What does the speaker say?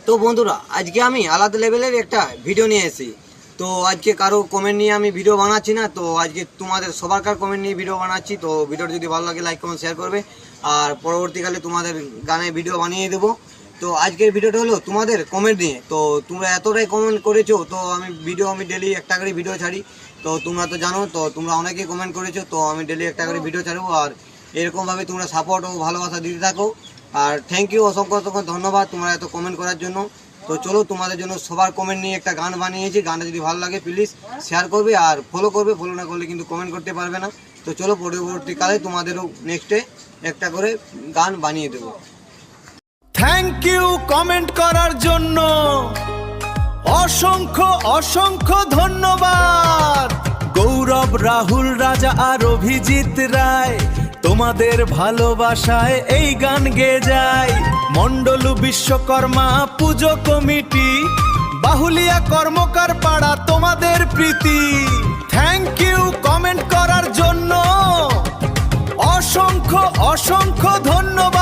তো বন্ধুরা আজকে আমি আলাদা লেভেলের একটা ভিডিও নিয়ে এসেছি। তো আজকে কারো কমেন্ট নিয়ে আমি ভিডিও বানাচ্ছি না, তো আজকে তোমাদের সবারকার কমেন্ট নিয়ে ভিডিও বানাচ্ছি। তো ভিডিওটা যদি ভালো লাগে লাইক কমেন্ট শেয়ার করবে, আর পরবর্তীকালে তোমাদের গানে ভিডিও বানিয়ে দেবো। তো আজকের ভিডিওটা হলো তোমাদের কমেন্ট নিয়ে। তো তোমরা এতটাই কমেন্ট করেছো, তো আমি ডেলি একটা করে ভিডিও ছাড়ি। তো তোমরা তো জানো, তো তোমরা অনেকেই কমেন্ট করেছো, তো আমি ডেলি একটা করে ভিডিও ছাড়বো। আর এরকমভাবে তোমরা সাপোর্ট ও ভালোবাসা দিতে থাকো। আর থ্যাংক ইউ, অসংখ্য অসংখ্য ধন্যবাদ তোমরা এত কমেন্ট করার জন্য। তো চলো তোমাদের জন্য সবার কমেন্ট নিয়ে একটা গান বানিয়েছি। গানটা যদি ভালো লাগে প্লিজ শেয়ার করবে আর ফলো করবে। ফলো না করলে কিন্তু কমেন্ট করতে পারবে না। তো চলো পরবর্তীকালে তোমাদেরও নেক্সটে একটা করে গান বানিয়ে দেবো। থ্যাংক ইউ কমেন্ট করার জন্য, অসংখ্য অসংখ্য ধন্যবাদ। গৌরব, রাহুল, রাজা আর অভিজিৎ রায়, তোমাদের ভালোবাসায় এই গান গেয়ে যায়। মন্ডলু বিশ্বকর্মা পুজো কমিটি, বাহুলিয়া কর্মকার পাড়া, তোমাদের প্রীতি। থ্যাংক ইউ কমেন্ট করার জন্য, অসংখ্য অসংখ্য ধন্যবাদ।